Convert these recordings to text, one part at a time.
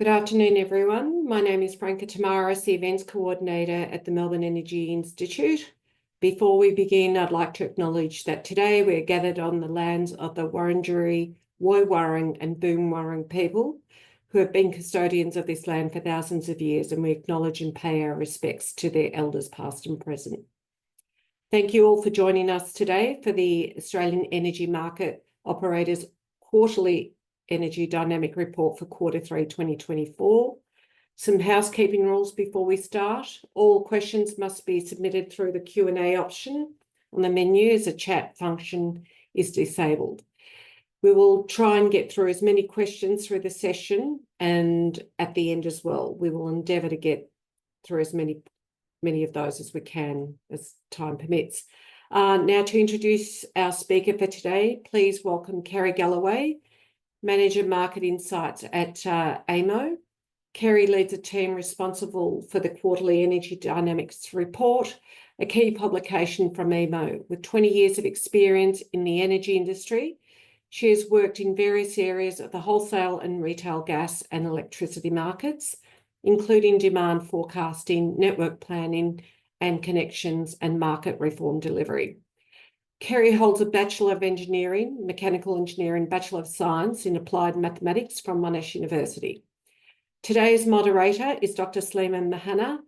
Good afternoon, everyone. My name is Franca Tamaris, the Events Coordinator at the Melbourne Energy Institute. Before we begin, I'd like to acknowledge that today we're gathered on the lands of the Wurundjeri, Woiwurrung and Boonwurrung people who have been custodians of this land for thousands of years, and we acknowledge and pay our respects to their elders past and present. Thank you all for joining us today for the Australian Energy Market Operators Quarterly Energy Dynamic Report for Q3 2024. Some housekeeping rules before we start. All questions must be submitted through the Q&A option on the menu, as the chat function is disabled. We will try and get through as many questions through the session, and at the end as well. We will endeavour to get through as many of those as we can, as time permits. Now, to introduce our speaker for today, please welcome Kerry Galloway, Manager Market Insights at AEMO. Kerry leads a team responsible for the Quarterly Energy Dynamics Report, a key publication from AEMO. With 20 years of experience in the energy industry, she has worked in various areas of the wholesale and retail gas and electricity markets, including demand forecasting, network planning and connections, and market reform delivery. Kerry holds a Bachelor of Engineering, Mechanical Engineering, Bachelor of Science in Applied Mathematics from Monash University. Today's moderator is Dr. Sleeman Mahana,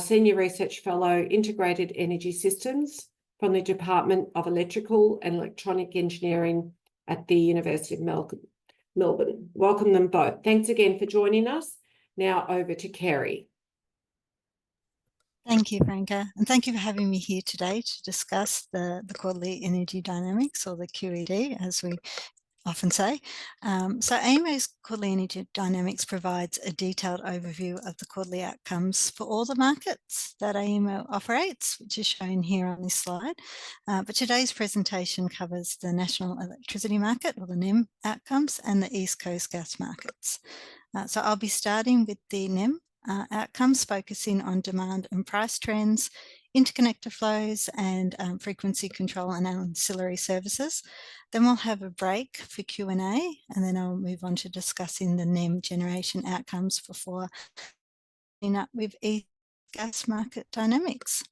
Senior Research Fellow, Integrated Energy Systems from the Department of Electrical and Electronic Engineering at the University of Melbourne. Welcome them both. Thanks again for joining us. Now over to Kerry. Thank you, Franca, and thank you for having me here today to discuss the Quarterly Energy Dynamics, or the QED, as we often say. So AEMO's Quarterly Energy Dynamics provides a detailed overview of the quarterly outcomes for all the markets that AEMO operates, which is shown here on this slide. But today's presentation covers the National Electricity Market, or the NEM outcomes, and the East Coast gas markets. So I'll be starting with the NEM outcomes, focusing on demand and price trends, interconnector flows, and frequency control and ancillary services. Then we'll have a break for Q&A, and then I'll move on to discussing the NEM generation outcomes before ending up with East gas market dynamics.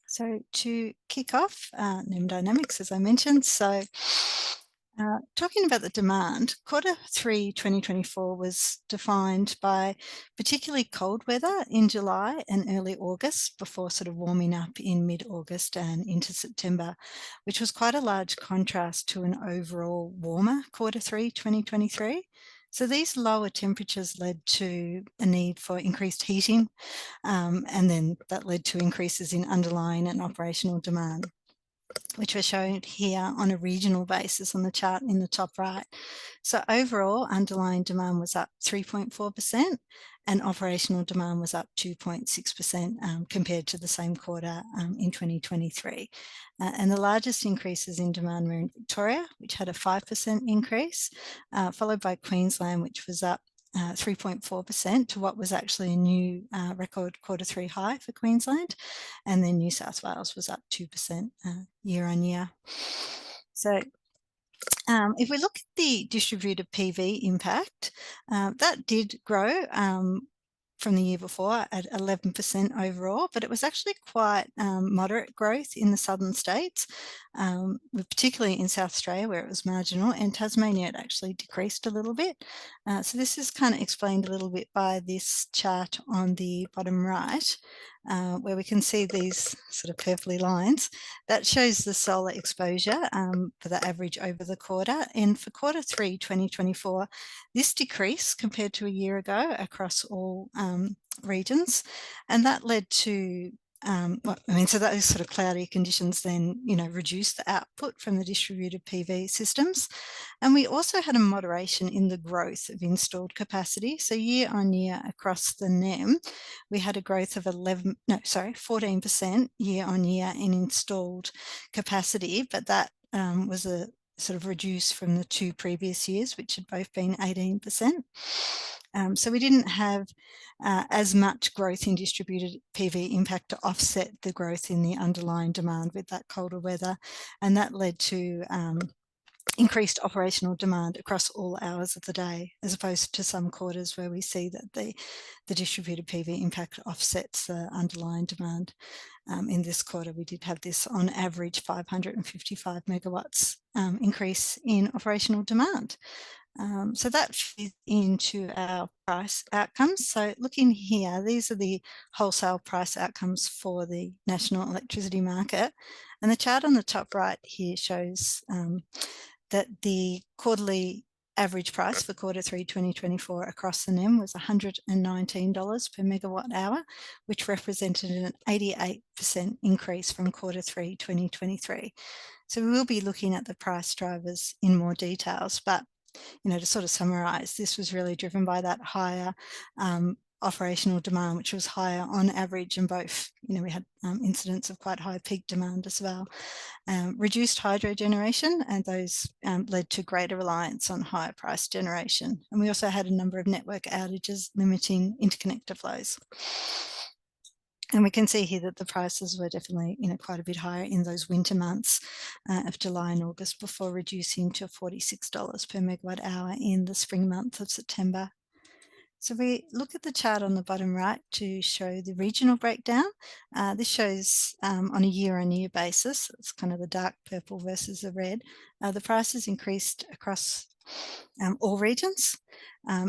So to kick off, NEM dynamics, as I mentioned. So talking about the demand, Q3 2024 was defined by particularly cold weather in July and early August, before sort of warming up in mid-August and into September, which was quite a large contrast to an overall warmer Q3 2023. So these lower temperatures led to a need for increased heating, and then that led to increases in underlying and operational demand, which are shown here on a regional basis on the chart in the top right. So overall, underlying demand was up 3.4% and operational demand was up 2.6% compared to the same quarter in 2023. And the largest increases in demand were in Victoria, which had a 5% increase, followed by Queensland, which was up 3.4% to what was actually a new record Q3 high for Queensland, and then New South Wales was up 2% year on year. So if we look at the distributed PV impact, that did grow from the year before at 11% overall, but it was actually quite moderate growth in the southern states, particularly in South Australia, where it was marginal, and Tasmania it actually decreased a little bit. So this is kind of explained a little bit by this chart on the bottom right, where we can see these sort of purpley lines. That shows the solar exposure for the average over the quarter. And for Q3 2024, this decreased compared to a year ago across all regions. And that led to so those sort of cloudy conditions then, reduced the output from the distributed PV systems. And we also had a moderation in the growth of installed capacity. So year on year across the NEM, we had a growth of 14% year on year in installed capacity, but that was a sort of reduced from the two previous years, which had both been 18%. So we didn't have as much growth in distributed PV impact to offset the growth in the underlying demand with that colder weather, and that led to increased operational demand across all hours of the day, as opposed to some quarters where we see that the distributed PV impact offsets the underlying demand. In this quarter, we did have this on average 555 megawatts increase in operational demand. So that feeds into our price outcomes. So looking here, these are the wholesale price outcomes for the national electricity market. And the chart on the top right here shows that the quarterly average price for Q3 2024 across the NEM was $119 per megawatt hour, which represented an 88% increase from Q3 2023. So we will be looking at the price drivers in more details, but to sort of summarise, this was really driven by that higher operational demand, which was higher on average in both. We had incidents of quite high peak demand as well. Reduced hydro generation, and those led to greater reliance on higher price generation. And we also had a number of network outages limiting interconnector flows. And we can see here that the prices were definitely, quite a bit higher in those winter months of July and August, before reducing to $46 per megawatt hour in the spring month of September. So we look at the chart on the bottom right to show the regional breakdown. This shows on a year-on-year basis. It's kind of the dark purple versus the red. The prices increased across all regions,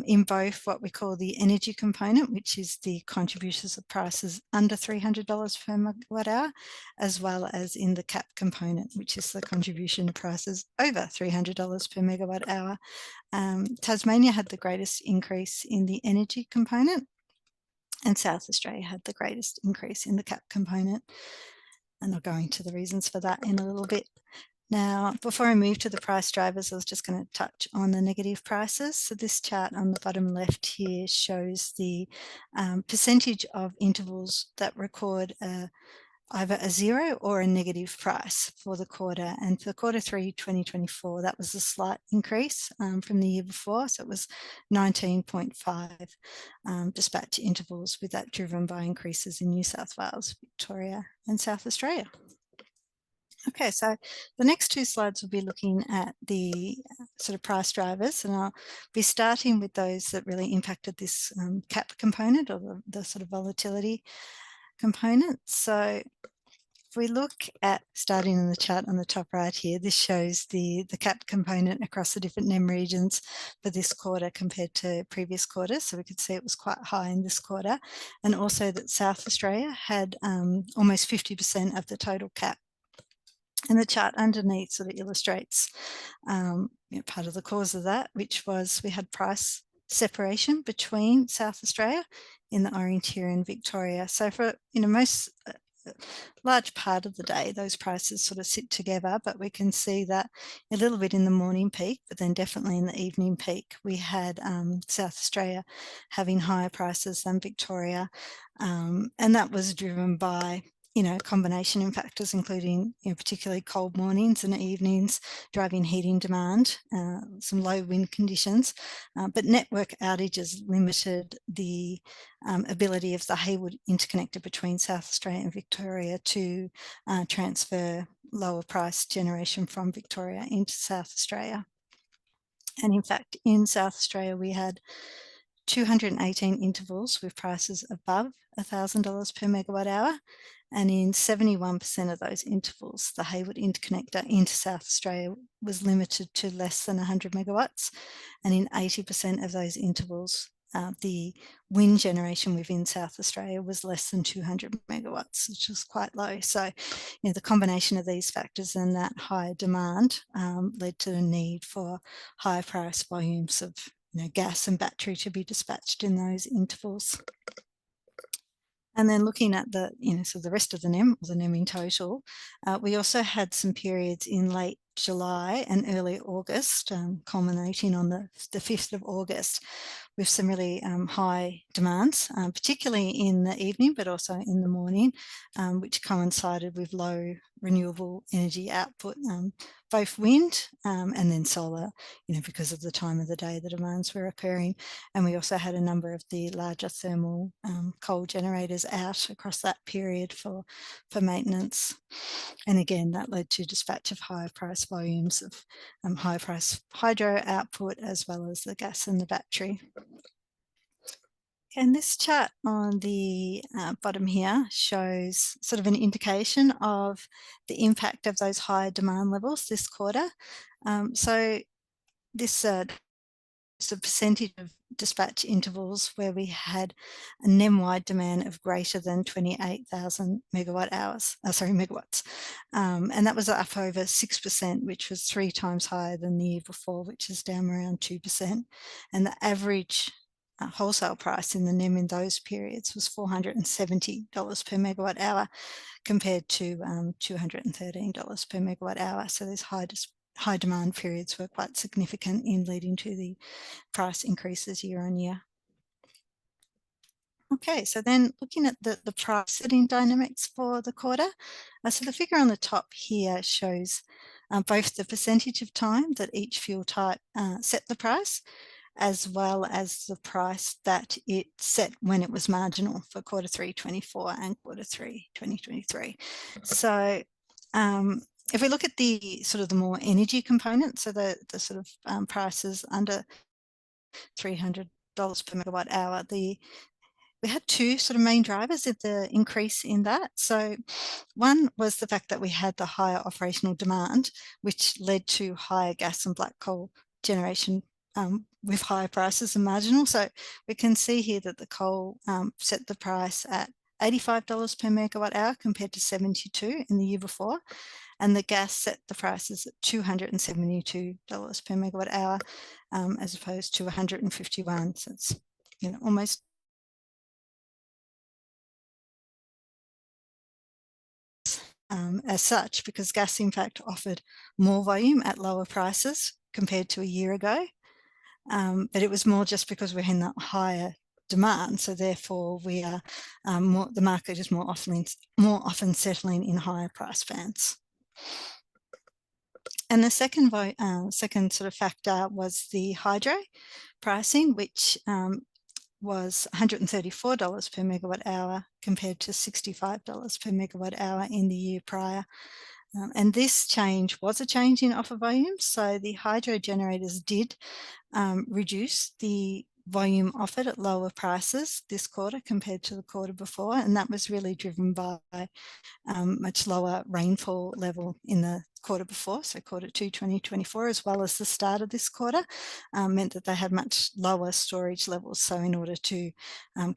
in both what we call the energy component, which is the contributions of prices under $300 per megawatt hour, as well as in the cap component, which is the contribution of prices over $300 per megawatt hour. Tasmania had the greatest increase in the energy component, and South Australia had the greatest increase in the cap component. And I'll go into the reasons for that in a little bit. Now, before I move to the price drivers, I was just going to touch on the negative prices. So this chart on the bottom left here shows the percentage of intervals that record either a zero or a negative price for the quarter. And for Q3 2024, that was a slight increase from the year before. So it was 19.5 dispatch intervals, with that driven by increases in New South Wales, Victoria and South Australia. Okay, so the next two slides will be looking at the sort of price drivers, and I'll be starting with those that really impacted this cap component, or the sort of volatility component. So if we look at, starting in the chart on the top right here, this shows the cap component across the different NEM regions for this quarter compared to previous quarters. So we could see it was quite high in this quarter, and also that South Australia had almost 50% of the total cap. And the chart underneath sort of illustrates part of the cause of that, which was we had price separation between South Australia in the orange here and Victoria. So for most large part of the day, those prices sort of sit together, but we can see that a little bit in the morning peak, but then definitely in the evening peak, we had South Australia having higher prices than Victoria, and that was driven by combination of factors, including particularly cold mornings and evenings, driving heating demand, some low wind conditions, but network outages limited the ability of the Hayward interconnector between South Australia and Victoria to transfer lower price generation from Victoria into South Australia. And in fact, in South Australia, we had 218 intervals with prices above $1,000 per megawatt hour. And in 71% of those intervals, the Hayward interconnector into South Australia was limited to less than 100 megawatts. And in 80% of those intervals, the wind generation within South Australia was less than 200 megawatts, which was quite low. So, the combination of these factors and that higher demand led to the need for higher price volumes of gas and battery to be dispatched in those intervals. And then looking at the, so the rest of the NEM, or the NEM in total, we also had some periods in late July and early August, culminating on the 5th of August, with some really high demands, particularly in the evening, but also in the morning, which coincided with low renewable energy output, both wind and then solar, because of the time of the day the demands were occurring. And we also had a number of the larger thermal coal generators out across that period for maintenance. And again, that led to dispatch of higher price volumes of higher price hydro output, as well as the gas in the battery. And this chart on the bottom here shows sort of an indication of the impact of those higher demand levels this quarter. So this is a percentage of dispatch intervals where we had a NEM-wide demand of greater than 28,000 megawatts. And that was up over 6%, which was 3 times higher than the year before, which is down around 2%. And the average wholesale price in the NEM in those periods was $470 per megawatt hour compared to $213 per megawatt hour. So these high demand periods were quite significant in leading to the price increases year on year. Okay, so then looking at the price setting dynamics for the quarter. So the figure on the top here shows both the percentage of time that each fuel type set the price, as well as the price that it set when it was marginal for quarter 3 24 and quarter 3 2023. So if we look at the sort of the more energy component, so the sort of prices under $300 per megawatt hour, we had 2 sort of main drivers of the increase in that. So one was the fact that we had the higher operational demand, which led to higher gas and black coal generation with higher prices than marginal. So we can see here that the coal set the price at $85 per megawatt hour compared to $72 in the year before. And the gas set the prices at $272 per megawatt hour as opposed to $151. So it's almost as such, because gas in fact offered more volume at lower prices compared to a year ago. But it was more just because we're in that higher demand, so therefore we are the market is more often settling in higher price bands. And the second sort of factor was the hydro pricing, which was $134 per megawatt hour compared to $65 per megawatt hour in the year prior. And this change was a change in offer volumes. So the hydro generators did reduce the volume offered at lower prices this quarter compared to the quarter before. And that was really driven by much lower rainfall level in the quarter before, so quarter 2 2024, as well as the start of this quarter, meant that they had much lower storage levels. So in order to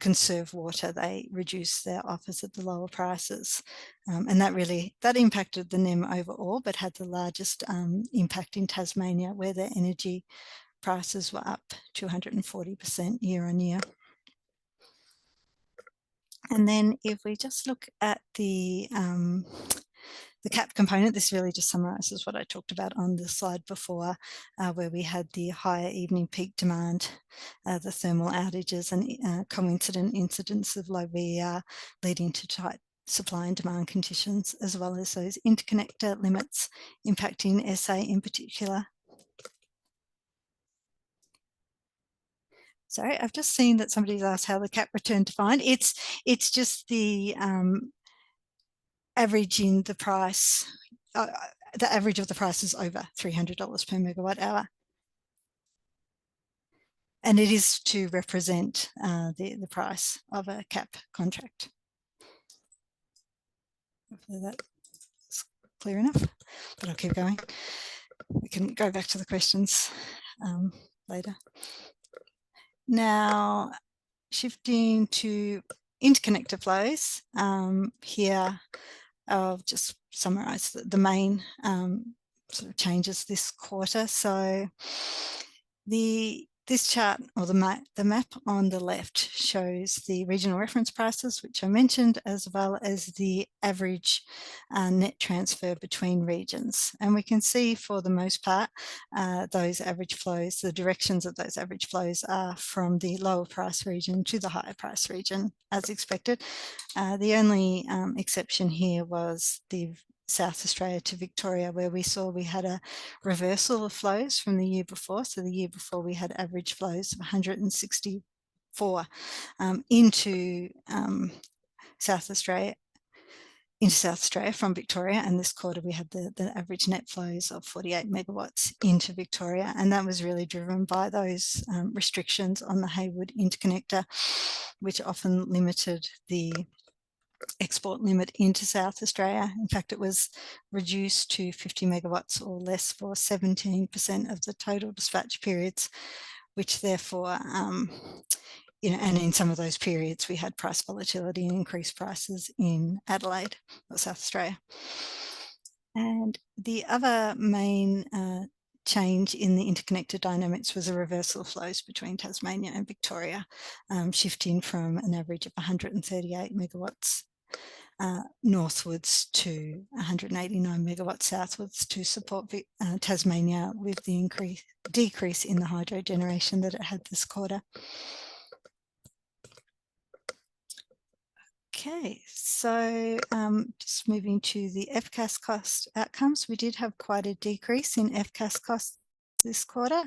conserve water, they reduced their offers at the lower prices. And that impacted the NEM overall, but had the largest impact in Tasmania, where their energy prices were up 240% year on year. And then if we just look at the cap component, this really just summarises what I talked about on the slide before, where we had the higher evening peak demand, the thermal outages and coincident incidents of low VER leading to tight supply and demand conditions, as well as those interconnector limits impacting SA in particular. Sorry, I've just seen that somebody's asked how the cap return defined. It's just the averaging the price, the average of the price is over $300 per megawatt hour. And it is to represent the price of a cap contract. Hopefully that's clear enough, but I'll keep going. We can go back to the questions later. Now, shifting to interconnector flows, here I'll just summarise the main sort of changes this quarter. So this chart, or the map on the left, shows the regional reference prices, which I mentioned, as well as the average net transfer between regions. And we can see, for the most part, those average flows, the directions of those average flows are from the lower price region to the higher price region, as expected. The only exception here was the South Australia to Victoria, where we had a reversal of flows from the year before. So the year before we had average flows of 164 into South Australia, into South Australia from Victoria, and this quarter we had the average net flows of 48 megawatts into Victoria, and that was really driven by those restrictions on the Hayward interconnector, which often limited the export limit into South Australia. In fact, it was reduced to 50 megawatts or less for 17% of the total dispatch periods, which therefore and in some of those periods we had price volatility and increased prices in Adelaide or South Australia. And the other main change in the interconnector dynamics was a reversal of flows between Tasmania and Victoria, shifting from an average of 138 megawatts northwards to 189 megawatts southwards to support Tasmania with the decrease in the hydro generation that it had this quarter. Okay, so just moving to the FCAS cost outcomes, we did have quite a decrease in FCAS costs this quarter,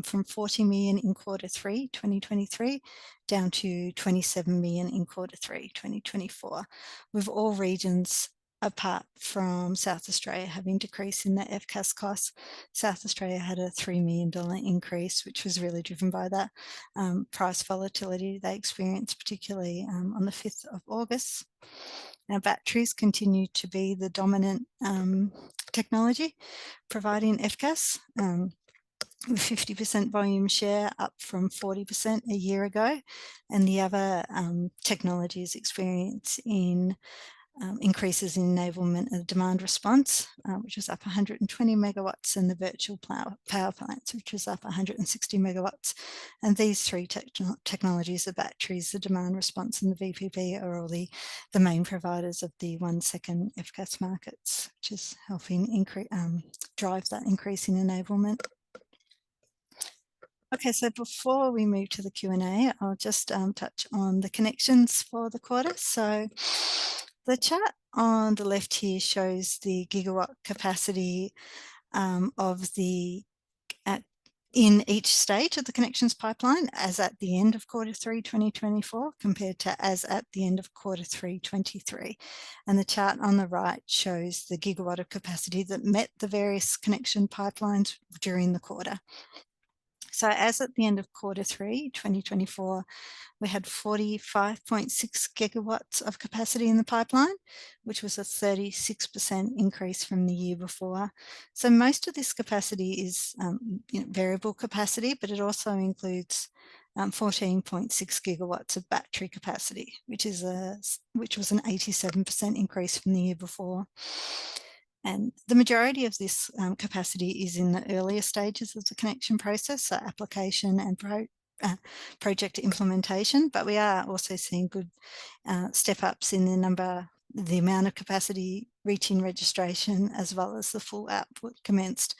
from 40 million in Q3 2023 down to 27 million in Q3 2024, with all regions apart from South Australia having decreased in their FCAS costs. South Australia had a $3 million increase, which was really driven by that price volatility they experienced, particularly on the 5th of August. Now, batteries continue to be the dominant technology providing FCAS, with 50% volume share, up from 40% a year ago, and the other technologies experience in increases in enablement and demand response, which was up 120 megawatts, and the virtual power plants, which was up 160 megawatts. And these three technologies, the batteries, the demand response, and the VPP, are all the main providers of the 1 second FCAS markets, which is helping drive that increase in enablement. Okay, so before we move to the Q&A, I'll just touch on the connections for the quarter. So the chart on the left here shows the gigawatt capacity of the in each stage of the connections pipeline as at the end of Q3 2024 compared to as at the end of Q3 23. And the chart on the right shows the gigawatt of capacity that met the various connection pipelines during the quarter. So as at the end of Q3 2024, we had 45.6 gigawatts of capacity in the pipeline, which was a 36% increase from the year before. So most of this capacity is variable capacity, but it also includes 14.6 gigawatts of battery capacity, which was an 87% increase from the year before. And the majority of this capacity is in the earlier stages of the connection process, so application and project implementation, but we are also seeing good step-ups in the amount of capacity reaching registration, as well as the full output commenced,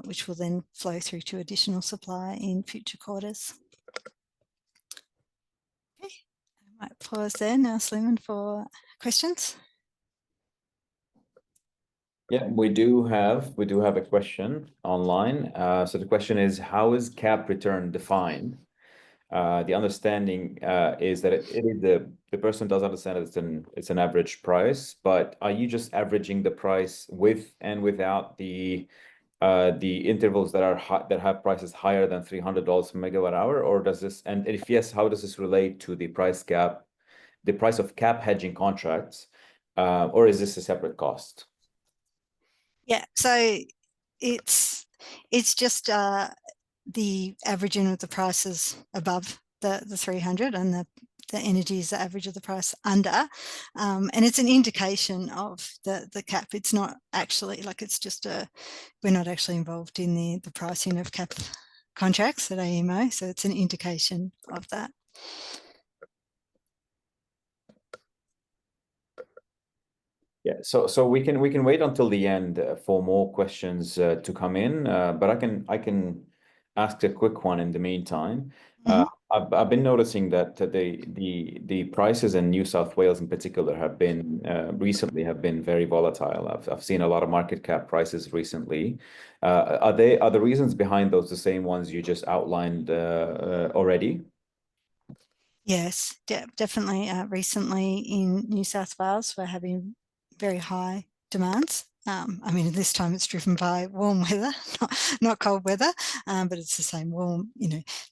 which will then flow through to additional supply in future quarters. Okay, I might pause there now, Sleeman, for questions. Yeah, we do have a question online. So the question is, how is cap return defined? The understanding is that it is the person does understand that it's an average price, but are you just averaging the price with and without the intervals that have prices higher than $300 per megawatt hour, or does this, and if yes, how does this relate to the price of cap hedging contracts, or is this a separate cost? Yeah, so it's just the averaging of the prices above the 300 and the energy is the average of the price under, and it's an indication of the cap. It's not actually we're not actually involved in the pricing of cap contracts at AEMO, so it's an indication of that. Yeah, so we can wait until the end for more questions to come in, but I can ask a quick one in the meantime. I've been noticing that the prices in New South Wales in particular have been recently very volatile. I've seen a lot of market cap prices recently. Are the reasons behind those the same ones you just outlined already? Yes, definitely. Recently in New South Wales, we're having very high demands. I mean, this time it's driven by warm weather, not cold weather, but it's the same warm,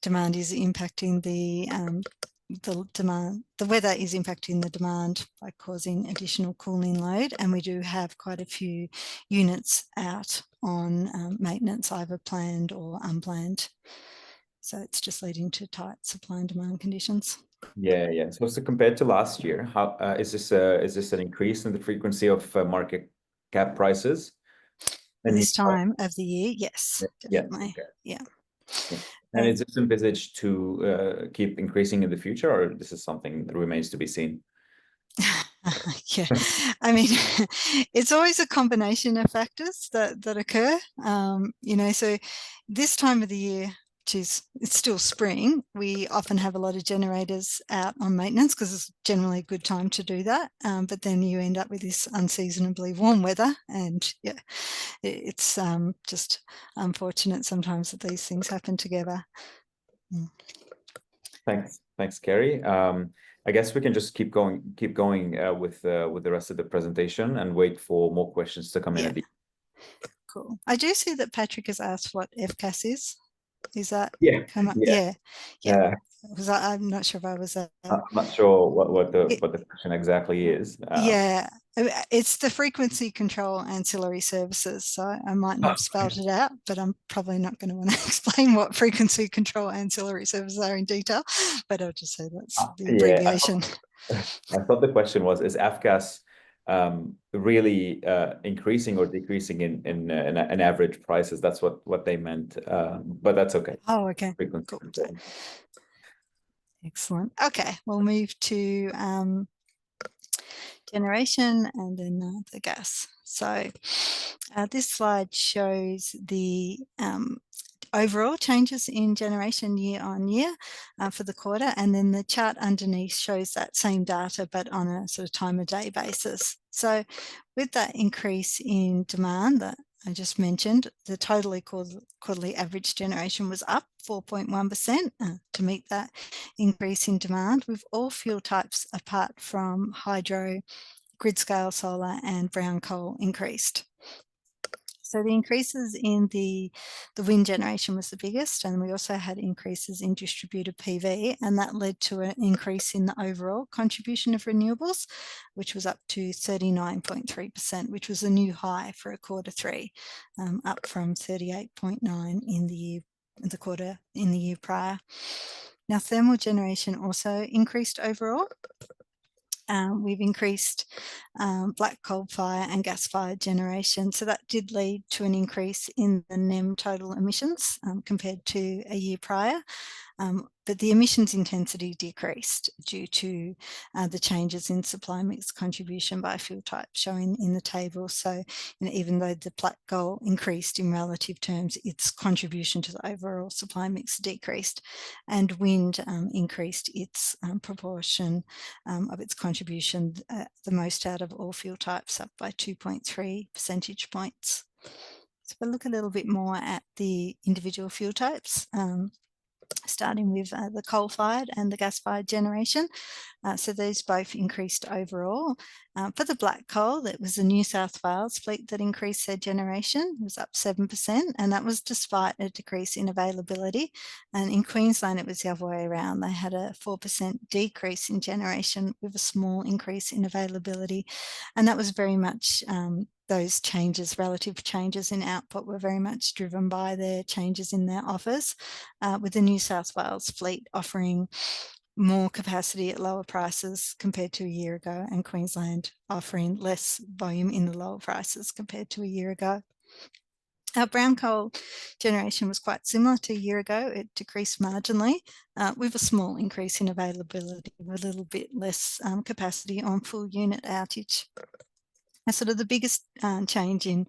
demand is impacting the demand. The weather is impacting the demand by causing additional cooling load, and we do have quite a few units out on maintenance, either planned or unplanned. So it's just leading to tight supply and demand conditions. Yeah. So compared to last year, how is this an increase in the frequency of market cap prices? At this time of the year, yes, definitely. Yeah. And is this envisaged to keep increasing in the future, or this is something that remains to be seen? Yeah, I mean, it's always a combination of factors that occur. So this time of the year, it's still spring, we often have a lot of generators out on maintenance because it's generally a good time to do that. But then you end up with this unseasonably warm weather, and yeah, it's just unfortunate sometimes that these things happen together. Thanks, Kerry. I guess we can just keep going with the rest of the presentation and wait for more questions to come in at the end. Cool. I do see that Patrick has asked what FCAS is. Is that come up? Yeah. Because I'm not sure if I was. I'm not sure what the question exactly is. Yeah, it's the frequency control ancillary services. So I might not have spelled it out, but I'm probably not going to want to explain what frequency control ancillary services are in detail. But I'll just say that's the abbreviation. I thought the question was: is AFCAS really increasing or decreasing in average prices? That's what they meant, but that's okay. Oh, okay. Frequency cool. control. Excellent. Okay, we'll move to generation and then the gas. So this slide shows the overall changes in generation year on year for the quarter, and then the chart underneath shows that same data but on a sort of time of day basis. So with that increase in demand that I just mentioned, the totally quarterly average generation was up 4.1% to meet that increase in demand, with all fuel types apart from hydro, grid scale solar and brown coal increased. So the increases in the wind generation was the biggest, and we also had increases in distributed PV, and that led to an increase in the overall contribution of renewables, which was up to 39.3%, which was a new high for a Q3, up from 38.9% in the year prior. Now, thermal generation also increased overall. We've increased black coal fire and gas-fired generation. So that did lead to an increase in the NEM total emissions compared to a year prior. But the emissions intensity decreased due to the changes in supply mix contribution by fuel type shown in the table. So even though the black coal increased in relative terms, its contribution to the overall supply mix decreased, and wind increased its proportion of its contribution the most out of all fuel types, up by 2.3 percentage points. So we'll look a little bit more at the individual fuel types. Starting with the coal-fired and the gas-fired generation. So these both increased overall. For the black coal, it was the New South Wales fleet that increased their generation. It was up 7%, and that was despite a decrease in availability. And in Queensland, it was the other way around. They had a 4% decrease in generation with a small increase in availability. And that was very much those changes, relative changes in output, were very much driven by their changes in their offers, with the New South Wales fleet offering more capacity at lower prices compared to a year ago, and Queensland offering less volume in the lower prices compared to a year ago. Our brown coal generation was quite similar to a year ago. It decreased marginally with a small increase in availability, a little bit less capacity on full unit outage. And sort of the biggest change in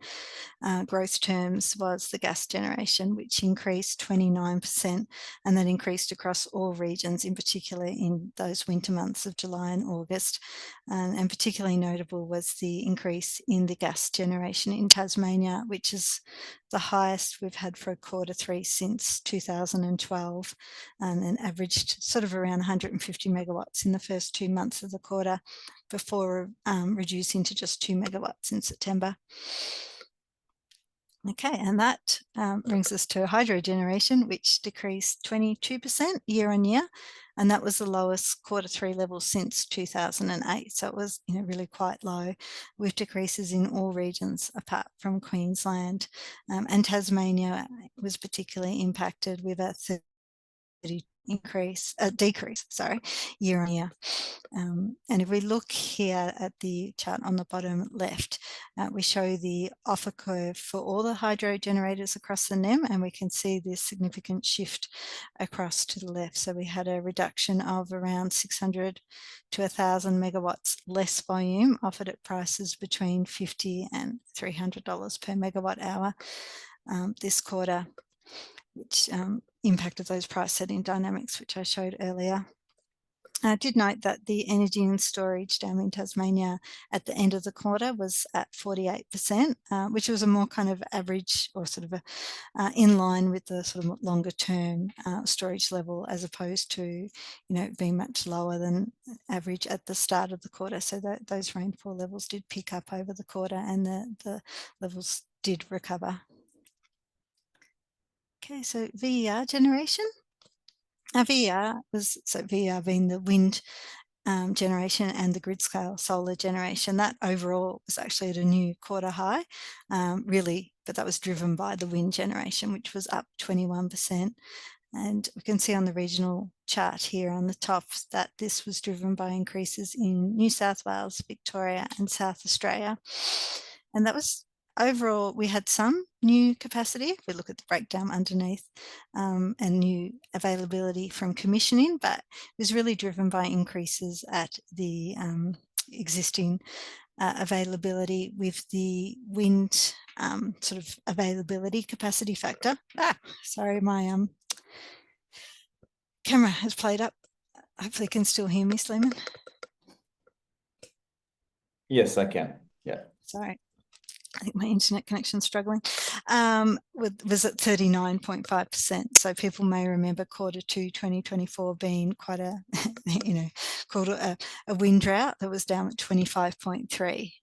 growth terms was the gas generation, which increased 29%, and that increased across all regions, in particular in those winter months of July and August. And particularly notable was the increase in the gas generation in Tasmania, which is the highest we've had for a Q3 since 2012, and averaged sort of around 150 megawatts in the first 2 months of the quarter, before reducing to just 2 megawatts in September. Okay, and that brings us to hydro generation, which decreased 22% year on year, and that was the lowest Q3 level since 2008. So it was, really quite low, with decreases in all regions apart from Queensland, and Tasmania was particularly impacted with a 30% decrease, year on year. And if we look here at the chart on the bottom left, we show the offer curve for all the hydro generators across the NEM, and we can see this significant shift across to the left. So we had a reduction of around 600 to 1,000 megawatts less volume offered at prices between $50 and $300 per megawatt hour this quarter, which impacted those price setting dynamics, which I showed earlier. I did note that the energy and storage dam in Tasmania at the end of the quarter was at 48%, which was a more kind of average, or sort of in line with the sort of longer term storage level, as opposed to, being much lower than average at the start of the quarter. So those rainfall levels did pick up over the quarter, and the levels did recover. Okay, so VER generation. VER being the wind generation and the grid scale solar generation. That overall was actually at a new quarter high, really, but that was driven by the wind generation, which was up 21%. And we can see on the regional chart here on the top that this was driven by increases in New South Wales, Victoria and South Australia. And that was overall, we had some new capacity, if we look at the breakdown underneath, and new availability from commissioning, but it was really driven by increases at the existing availability, with the wind sort of availability capacity factor. Sorry, my camera has played up. Hopefully you can still hear me, Sleeman. Yes, I can. Yeah. Sorry. I think my internet connection's struggling, was at 39.5%. So people may remember Q2 2024 being quite a, called a wind drought that was down at 25.3.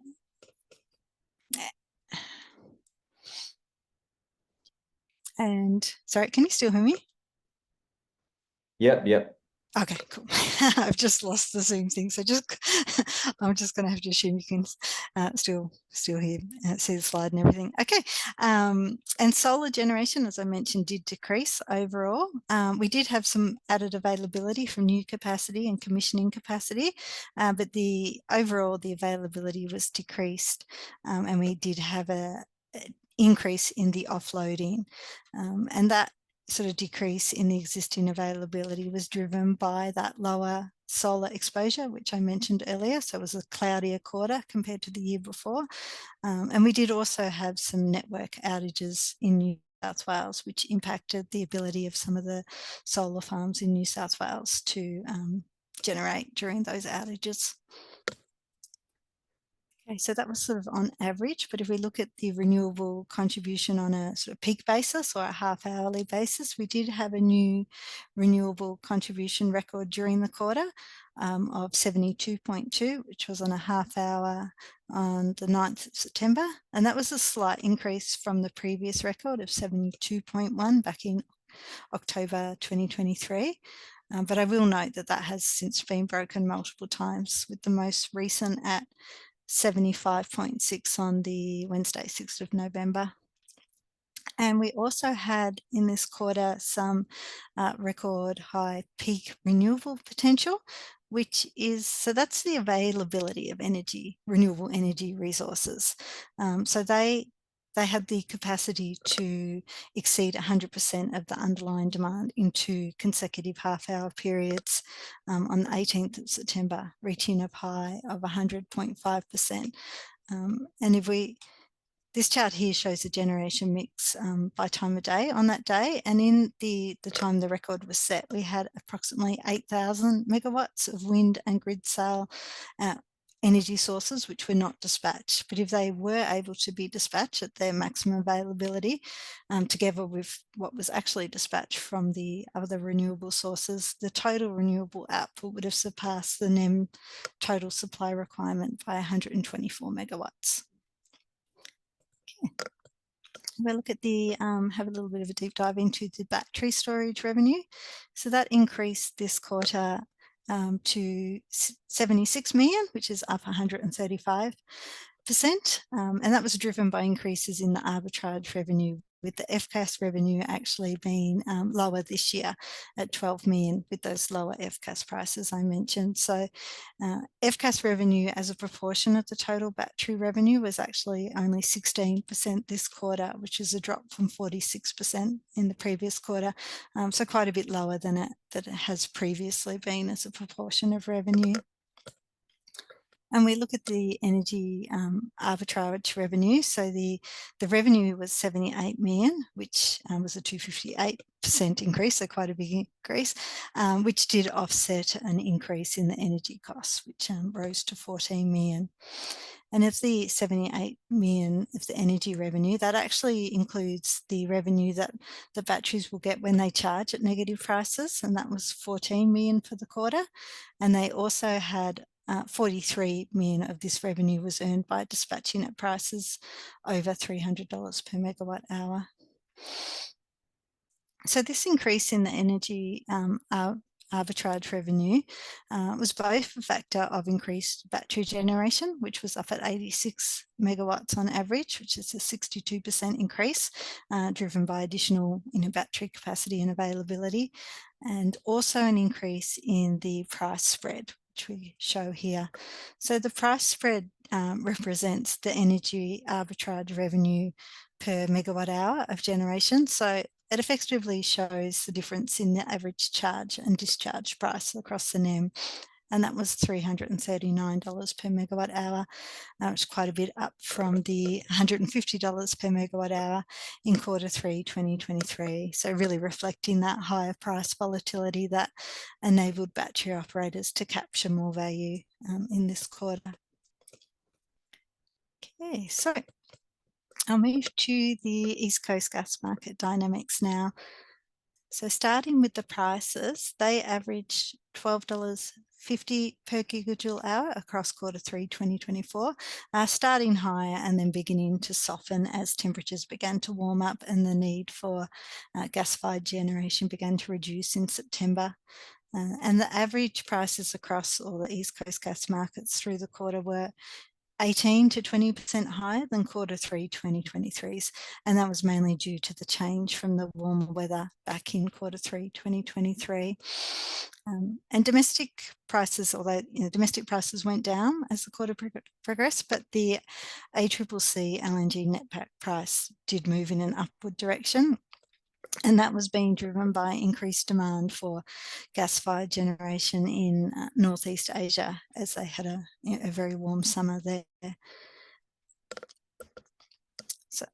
And sorry, can you still hear me? Yep. Okay, cool. I've just lost the Zoom thing, so I'm just going to have to assume you can still hear, see the slide and everything. Okay, and solar generation, as I mentioned, did decrease overall. We did have some added availability from new capacity and commissioning capacity, but overall the availability was decreased, and we did have an increase in the offloading, and that sort of decrease in the existing availability was driven by that lower solar exposure, which I mentioned earlier. So it was a cloudier quarter compared to the year before. And we did also have some network outages in New South Wales, which impacted the ability of some of the solar farms in New South Wales to generate during those outages. Okay, so that was sort of on average, but if we look at the renewable contribution on a sort of peak basis or a half-hourly basis, we did have a new renewable contribution record during the quarter of 72.2, which was on a half hour on the 9th of September. And that was a slight increase from the previous record of 72.1 back in October 2023. But I will note that that has since been broken multiple times, with the most recent at 75.6 on the Wednesday, 6th of November. And we also had in this quarter some record high peak renewable potential, which is, so that's the availability of energy, renewable energy resources. So they had the capacity to exceed 100% of the underlying demand in 2 consecutive half-hour periods on the 18th of September, reaching a high of 100.5%. And this chart here shows the generation mix by time of day on that day. And in the time the record was set, we had approximately 8,000 megawatts of wind and grid scale energy sources which were not dispatched. But if they were able to be dispatched at their maximum availability, together with what was actually dispatched from the other renewable sources, the total renewable output would have surpassed the NEM total supply requirement by 124 megawatts. Okay. We'll look at the, have a little bit of a deep dive into the battery storage revenue. So that increased this quarter to 76 million, which is up 135%. And that was driven by increases in the arbitrage revenue, with the FCAS revenue actually being lower this year at 12 million with those lower FCAS prices I mentioned. So FCAS revenue as a proportion of the total battery revenue was actually only 16% this quarter, which is a drop from 46% in the previous quarter. So quite a bit lower than it has previously been as a proportion of revenue. And we look at the energy arbitrage revenue. So the revenue was 78 million, which was a 258% increase, so quite a big increase, which did offset an increase in the energy costs, which rose to 14 million. And of the 78 million of the energy revenue, that actually includes the revenue that the batteries will get when they charge at negative prices, and that was 14 million for the quarter. And they also had 43 million of this revenue was earned by dispatching at prices over $300 per megawatt hour. So this increase in the energy arbitrage revenue was both a factor of increased battery generation, which was up at 86 megawatts on average, which is a 62% increase, driven by additional battery capacity and availability, and also an increase in the price spread, which we show here. So the price spread represents the energy arbitrage revenue per megawatt hour of generation. So it effectively shows the difference in the average charge and discharge price across the NEM, and that was $339 per megawatt hour, which is quite a bit up from the $150 per megawatt hour in Q3 2023. So really reflecting that higher price volatility that enabled battery operators to capture more value in this quarter. Okay, so I'll move to the East Coast gas market dynamics now. So starting with the prices, they averaged $12.50 per gigajoule hour across Q3 2024, starting higher and then beginning to soften as temperatures began to warm up and the need for gas-fired generation began to reduce in September. And the average prices across all the East Coast gas markets through the quarter were 18 to 20% higher than Q3 2023's, and that was mainly due to the change from the warmer weather back in Q3 2023. And domestic prices, although domestic prices went down as the quarter progressed, but the ACCC LNG netback price did move in an upward direction. And that was being driven by increased demand for gas-fired generation in Northeast Asia, as they had a very warm summer there. So,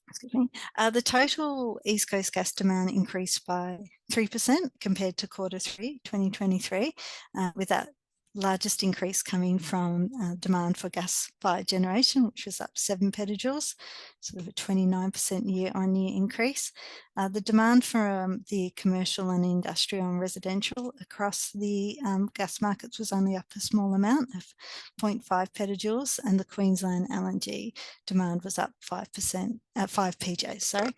excuse me. The total East Coast gas demand increased by 3% compared to Q3 2023, with that largest increase coming from demand for gas-fired generation, which was up 7 petajoules, sort of a 29% year-on-year increase. The demand for the commercial and industrial and residential across the gas markets was only up a small amount of 0.5 petajoules, and the Queensland LNG demand was up 5%, 5 PJs, sorry.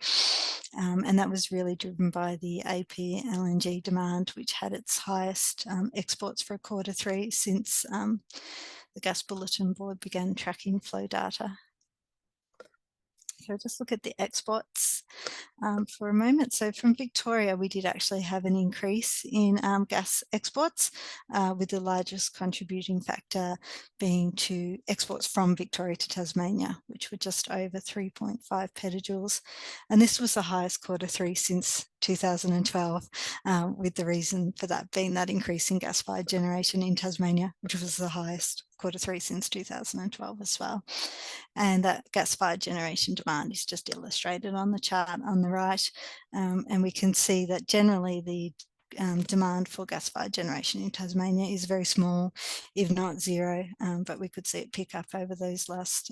And that was really driven by the AP LNG demand, which had its highest exports for Q3 since the Gas Bulletin Board began tracking flow data. So just look at the exports for a moment. So from Victoria, we did actually have an increase in gas exports, with the largest contributing factor being to exports from Victoria to Tasmania, which were just over 3.5 petajoules. And this was the highest Q3 since 2012, with the reason for that being that increase in gas-fired generation in Tasmania, which was the highest Q3 since 2012 as well. And that gas-fired generation demand is just illustrated on the chart on the right. And we can see that generally the demand for gas-fired generation in Tasmania is very small, if not zero, but we could see it pick up over those last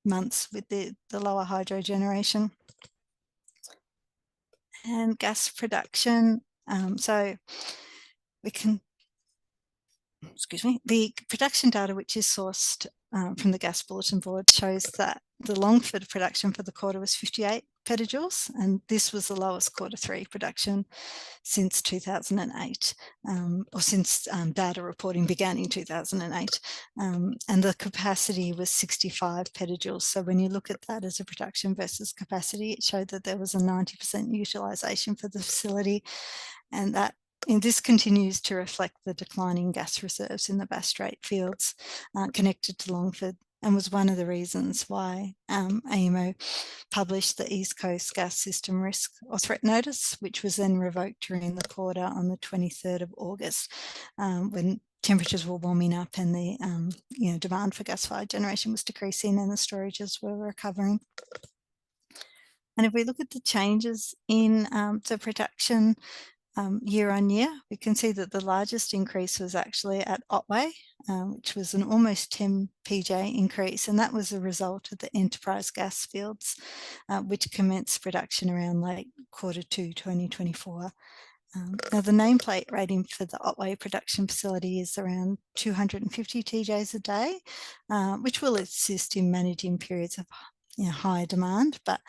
months with the lower hydro generation. And gas production, so we can, excuse me, the production data which is sourced from the Gas Bulletin Board shows that the Longford production for the quarter was 58 petajoules, and this was the lowest Q3 production since 2008, or since data reporting began in 2008, and the capacity was 65 petajoules. So when you look at that as a production versus capacity, it showed that there was a 90% utilisation for the facility, and this continues to reflect the declining gas reserves in the Bass Strait fields connected to Longford, and was one of the reasons why AEMO published the East Coast Gas System Risk or Threat Notice, which was then revoked during the quarter on the 23rd of August, when temperatures were warming up and the demand for gas-fired generation was decreasing and the storages were recovering. And if we look at the changes in the production year on year, we can see that the largest increase was actually at Otway, which was an almost 10 PJ increase, and that was a result of the Enterprise gas fields, which commenced production around late Q2 2024. Now, the nameplate rating for the Otway production facility is around 250 TJs a day, which will assist in managing periods of high demand, but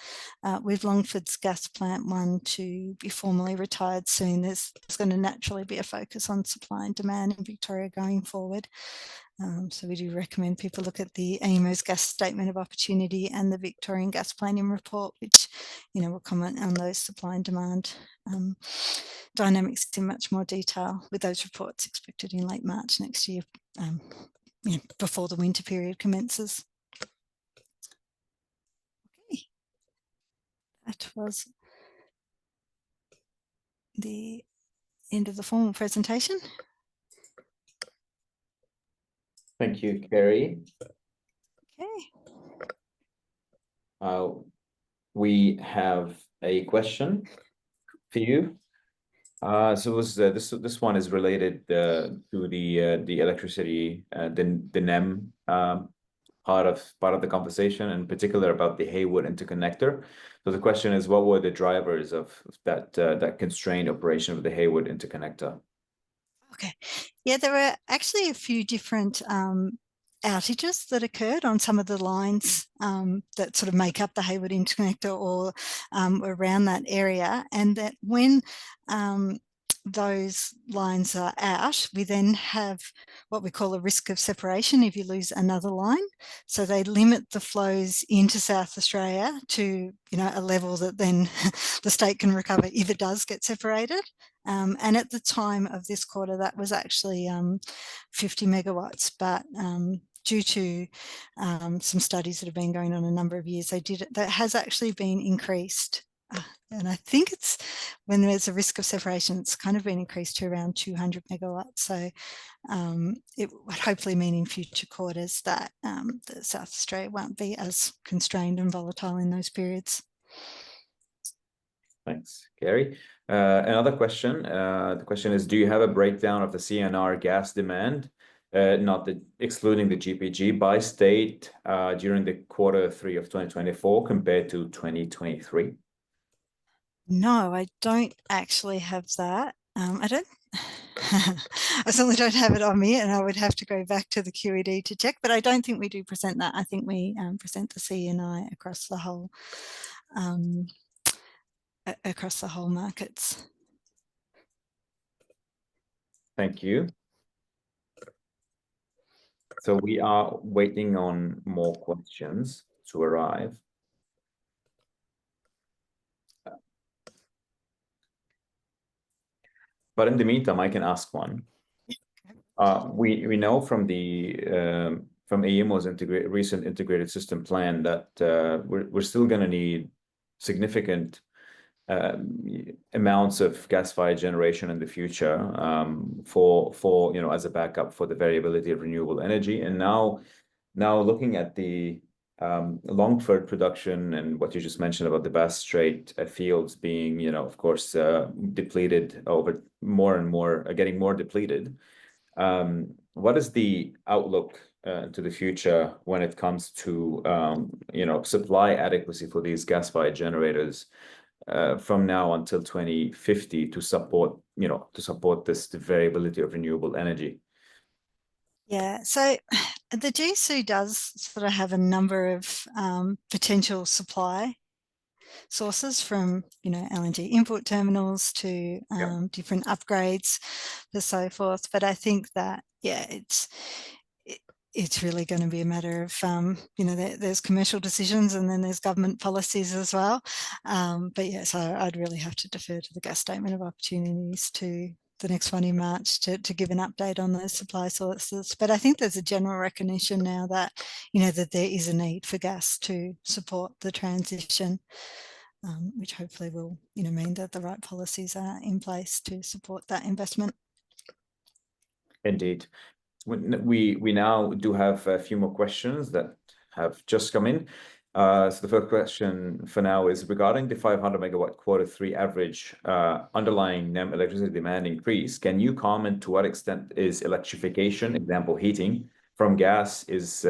with Longford's gas plant 1 to be formally retired soon, there's going to naturally be a focus on supply and demand in Victoria going forward. So we do recommend people look at the AEMO's gas statement of opportunity and the Victorian gas planning report, which will comment on those supply and demand dynamics in much more detail, with those reports expected in late March next year, before the winter period commences. That was the end of the formal presentation. Thank you, Kerry. Okay. We have a question for you. So this one is related to the electricity, the NEM part of the conversation, in particular about the Haywood interconnector. So the question is, what were the drivers of that constrained operation of the Haywood interconnector? Okay, yeah, there were actually a few different outages that occurred on some of the lines that sort of make up the Haywood interconnector or around that area, and that when those lines are out, we then have what we call a risk of separation if you lose another line. So they limit the flows into South Australia to a level that then the state can recover if it does get separated. And at the time of this quarter, that was actually 50 megawatts, but due to some studies that have been going on a number of years, that has actually been increased. And I think it's when there's a risk of separation, it's kind of been increased to around 200 megawatts. So it would hopefully mean in future quarters that South Australia won't be as constrained and volatile in those periods. Thanks, Kerry. Another question. The question is, do you have a breakdown of the CNR gas demand, excluding the GPG, by state during the Q3 of 2024 compared to 2023? No, I don't actually have that. I certainly don't have it on me, and I would have to go back to the QED to check, but I don't think we do present that. I think we present the CNI across the whole markets. Thank you. So we are waiting on more questions to arrive. But in the meantime, I can ask one. We know from AEMO's recent integrated system plan that we're still going to need significant amounts of gas-fired generation in the future for as a backup for the variability of renewable energy. And now looking at the Longford production and what you just mentioned about the Bass Strait fields being, of course, depleted over more and more, getting more depleted. What is the outlook to the future when it comes to, supply adequacy for these gas-fired generators from now until 2050 to support, this variability of renewable energy? Yeah, so the GSU does sort of have a number of potential supply sources, from LNG import terminals to different upgrades and so forth. But I think that it's really going to be a matter of there's commercial decisions and then there's government policies as well. But yeah, so I'd really have to defer to the gas statement of opportunities to the next one in March to give an update on those supply sources. But I think there's a general recognition now that that there is a need for gas to support the transition, which hopefully will mean that the right policies are in place to support that investment. Indeed. We now do have a few more questions that have just come in. So the first question for now is regarding the 500 megawatt Q3 average underlying NEM electricity demand increase. Can you comment to what extent is electrification, example heating from gas, is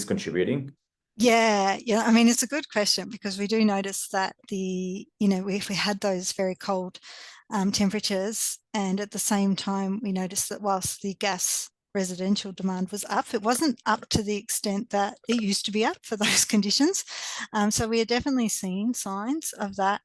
contributing? Yeah, I mean, it's a good question, because we do notice that if we had those very cold temperatures, and at the same time we noticed that whilst the gas residential demand was up, it wasn't up to the extent that it used to be up for those conditions. So we are definitely seeing signs of that,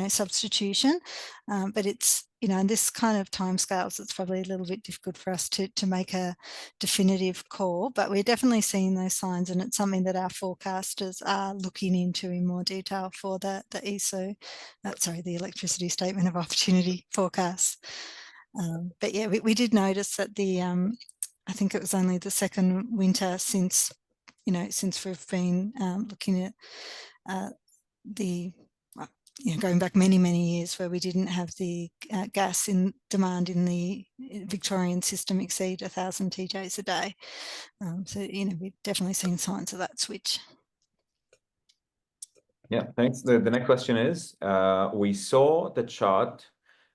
substitution. But it's, in this kind of timescales, it's probably a little bit difficult for us to make a definitive call. But we're definitely seeing those signs, and it's something that our forecasters are looking into in more detail for the ESO, the Electricity Statement of Opportunity forecast. But yeah, we did notice that I think it was only the second winter since we've been looking at going back many years, where we didn't have the gas in demand in the Victorian system exceed 1,000 TJs a day. So we've definitely seen signs of that switch. Yeah, thanks. The next question is, we saw the chart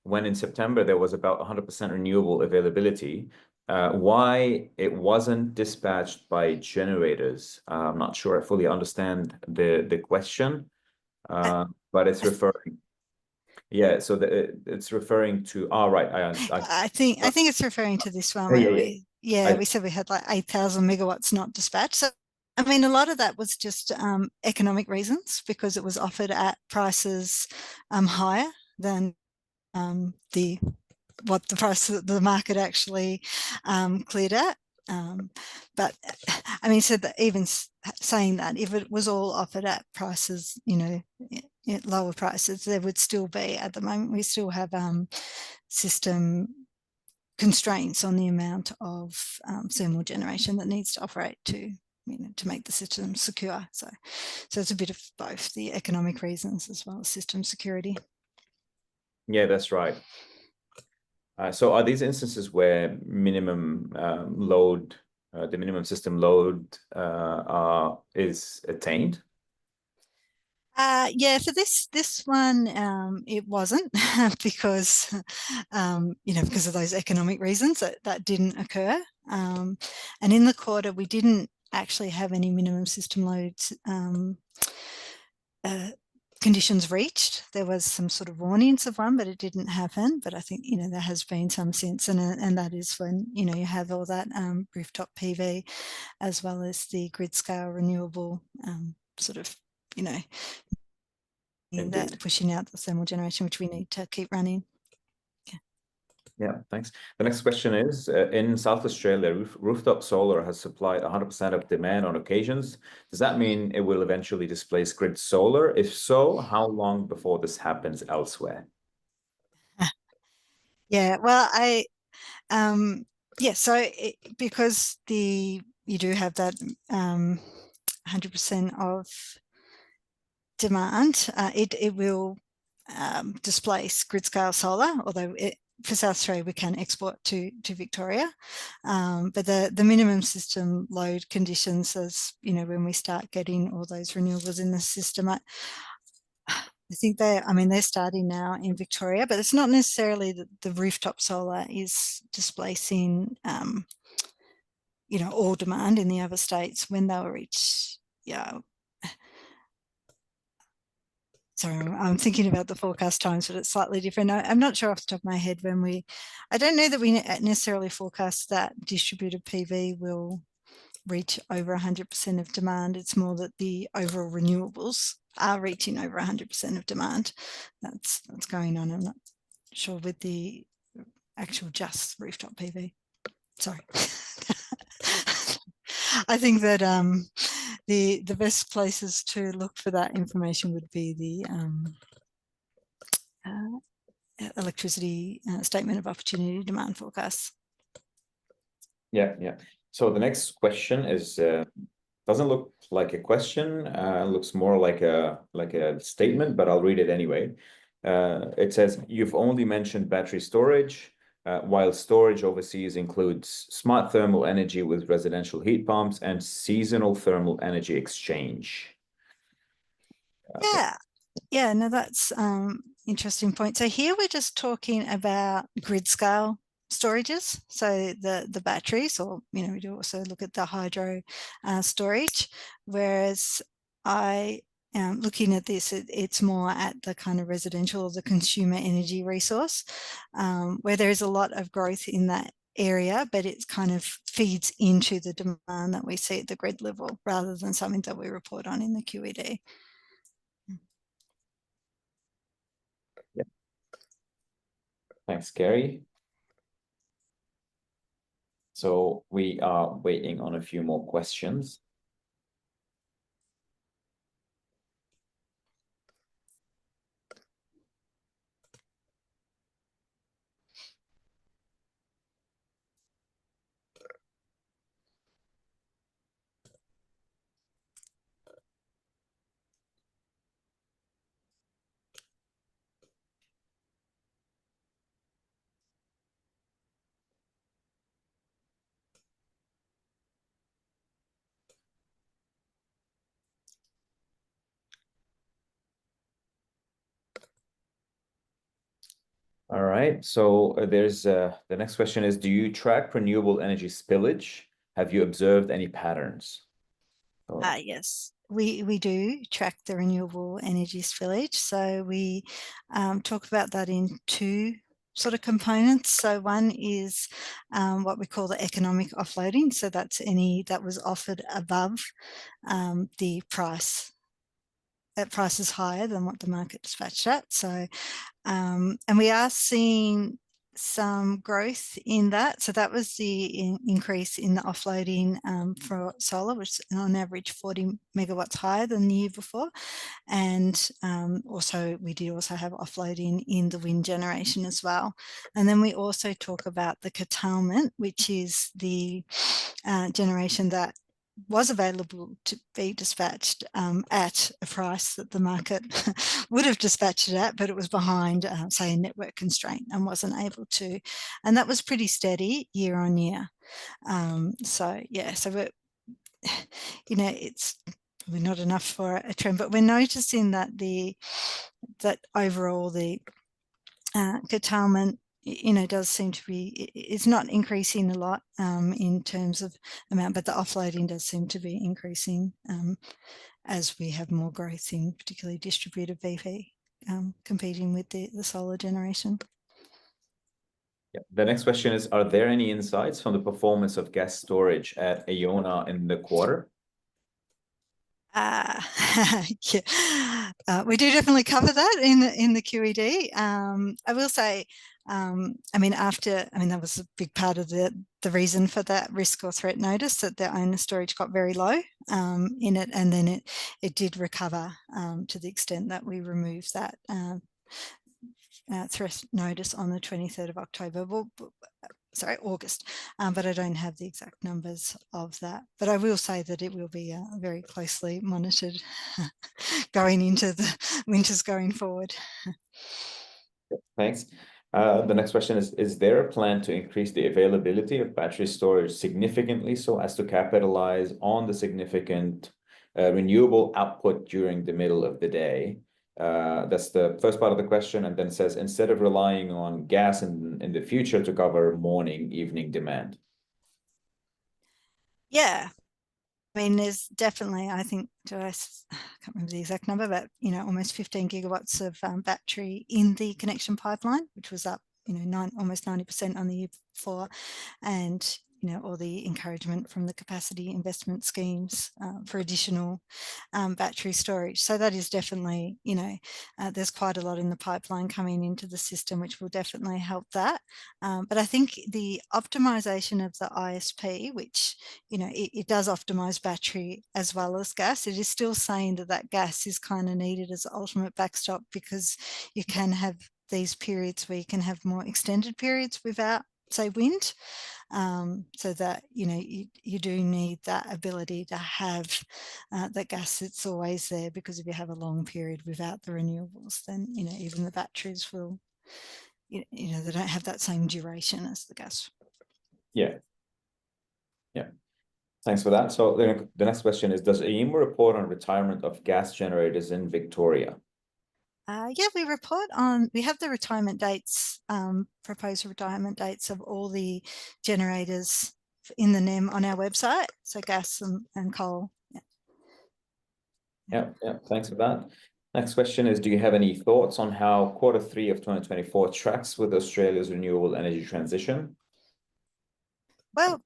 when in September there was about 100% renewable availability. Why it wasn't dispatched by generators? I'm not sure I fully understand the question, but it's referring. Yeah, so it's referring to. Right. I think it's referring to this one where we said we had like 8,000 megawatts not dispatched. So I mean, a lot of that was just economic reasons, because it was offered at prices higher than what the price that the market actually cleared at. But I mean, so that even saying that, if it was all offered at prices, lower prices, there would still be, at the moment, we still have system constraints on the amount of thermal generation that needs to operate to make the system secure. So it's a bit of both the economic reasons as well as system security. Yeah, that's right. So are these instances where minimum load, the minimum system load is attained? Yeah, for this one, it wasn't because because of those economic reasons that didn't occur. And in the quarter, we didn't actually have any minimum system loads conditions reached. There was some sort of warnings of one, but it didn't happen. But I think there has been some since, and that is when you have all that rooftop PV, as well as the grid scale renewable that pushing out the thermal generation, which we need to keep running. Yeah, thanks. The next question is, in South Australia, rooftop solar has supplied 100% of demand on occasions. Does that mean it will eventually displace grid solar? If so, how long before this happens elsewhere? Yeah, well, because you do have that 100% of demand, it will displace grid scale solar, although for South Australia, we can export to Victoria, but the minimum system load conditions, as you know, when we start getting all those renewables in the system, I think they're starting now in Victoria, but it's not necessarily that the rooftop solar is displacing, you know, all demand in the other states when they'll reach, yeah. Sorry, I'm thinking about the forecast times, but it's slightly different. I'm not sure off the top of my head when I don't know that we necessarily forecast that distributed PV will reach over 100% of demand. It's more that the overall renewables are reaching over 100% of demand. That's going on. I'm not sure with the actual just rooftop PV. Sorry. I think that the best places to look for that information would be the electricity statement of opportunity demand forecasts. Yeah. So the next question is doesn't look like a question. Looks more like a statement, but I'll read it anyway. It says, you've only mentioned battery storage, while storage overseas includes smart thermal energy with residential heat pumps and seasonal thermal energy exchange. Yeah, no, that's interesting point. So here we're just talking about grid scale storages, so the batteries, or you know, we do also look at the hydro storage, whereas I am looking at this, it's more at the kind of residential or the consumer energy resource, where there is a lot of growth in that area, but it kind of feeds into the demand that we see at the grid level rather than something that we report on in the QED. Yeah. Thanks, Kerry. So we are waiting on a few more questions. All right, so there's the next question is, do you track renewable energy spillage? Have you observed any patterns? Yes, we do track the renewable energy spillage. So we talk about that in two sort of components. So one is what we call the economic offloading. So that's any that was offered above the price. That price is higher than what the market dispatched at. So, and we are seeing some growth in that. So that was the increase in the offloading for solar, which is on average 40 megawatts higher than the year before. And also we did also have offloading in the wind generation as well. And then we also talk about the curtailment, which is the generation that was available to be dispatched at a price that the market would have dispatched it at, but it was behind, say, a network constraint and wasn't able to. And that was pretty steady year on year. So, yeah, so we're, you know, it's probably not enough for a trend, but we're noticing that that overall the curtailment, you know, does seem to be, it's not increasing a lot in terms of amount, but the offloading does seem to be increasing as we have more growth in particularly distributed VP competing with the solar generation. Yeah. The next question is, are there any insights from the performance of gas storage at Iona in the quarter? Yeah. We do definitely cover that in the QED. I will say, I mean, that was a big part of the reason for that risk or threat notice, that the owner storage got very low in it, and then it did recover to the extent that we removed that threat notice on the 23rd of October. Sorry, August, but I don't have the exact numbers of that. But I will say that it will be very closely monitored going into the winters going forward. Thanks. The next question is there a plan to increase the availability of battery storage significantly so as to capitalize on the significant renewable output during the middle of the day? That's the first part of the question. And then it says, instead of relying on gas in the future to cover morning, evening demand. Yeah. I mean, there's definitely, I think, I can't remember the exact number, but, you know, almost 15 gigawatts of battery in the connection pipeline, which was up, you know, almost 90% on the year before. And, you know, all the encouragement from the capacity investment schemes for additional battery storage. So that is definitely, you know, there's quite a lot in the pipeline coming into the system, which will definitely help that. But I think the optimization of the ISP, which, you know, it does optimize battery as well as gas. It is still saying that that gas is kind of needed as the ultimate backstop, because you can have these periods where you can have more extended periods without, say, wind. So that, you know, you do need that ability to have that gas that's always there, because if you have a long period without the renewables, then, you know, even the batteries will, you know, they don't have that same duration as the gas. Yeah. Yeah. Thanks for that. So the next question is, does AEMO report on retirement of gas generators in Victoria? Yeah, we have the retirement dates, proposed retirement dates of all the generators in the NEM on our website. So gas and coal. Yeah, thanks for that. Next question is, do you have any thoughts on how Q3 of 2024 tracks with Australia's renewable energy transition? Well,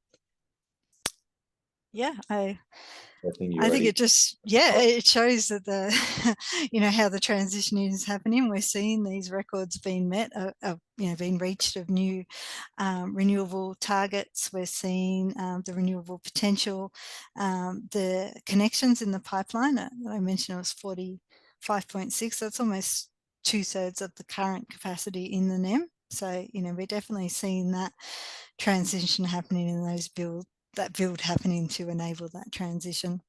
yeah, I think ready. it just, yeah, it shows that the, you know, how the transition is happening. We're seeing these records being met, you know, being reached of new renewable targets. We're seeing the renewable potential, the connections in the pipeline that I mentioned was 45.6. That's almost 2/3 of the current capacity in the NEM. So, you know, we're definitely seeing that transition happening in those build happening to enable that transition.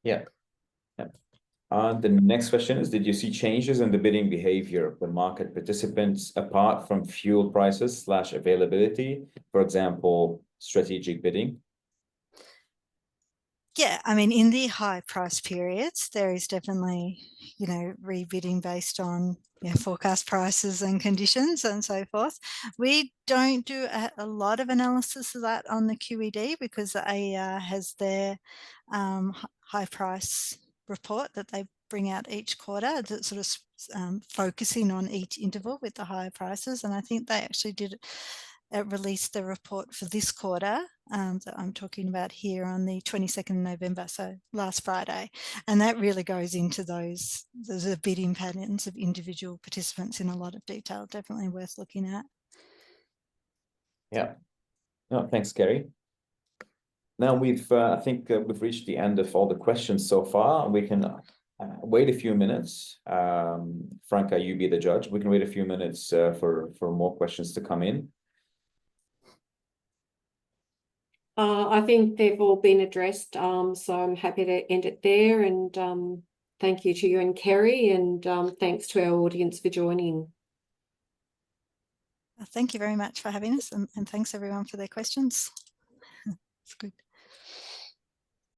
Yeah. The next question is, did you see changes in the bidding behavior of the market participants apart from fuel prices / availability, for example, strategic bidding? Yeah, I mean, in the high price periods, there is definitely, you know, rebidding based on, you know, forecast prices and conditions and so forth. We don't do a lot of analysis of that on the QED, because the AER has their high price report that they bring out each quarter, that sort of focusing on each interval with the higher prices. And I think they actually did released the report for this quarter that I'm talking about here on the 22nd of November, so last Friday. And that really goes into the bidding patterns of individual participants in a lot of detail. Definitely worth looking at. Yeah. No, thanks, Kerry. Now I think we've reached the end of all the questions so far. We can wait a few minutes. Franca, you be the judge. We can wait a few minutes for more questions to come in. I think they've all been addressed, so I'm happy to end it there. And thank you to you and Kerry, and thanks to our audience for joining. Thank you very much for having us, and thanks everyone for their questions. It's good.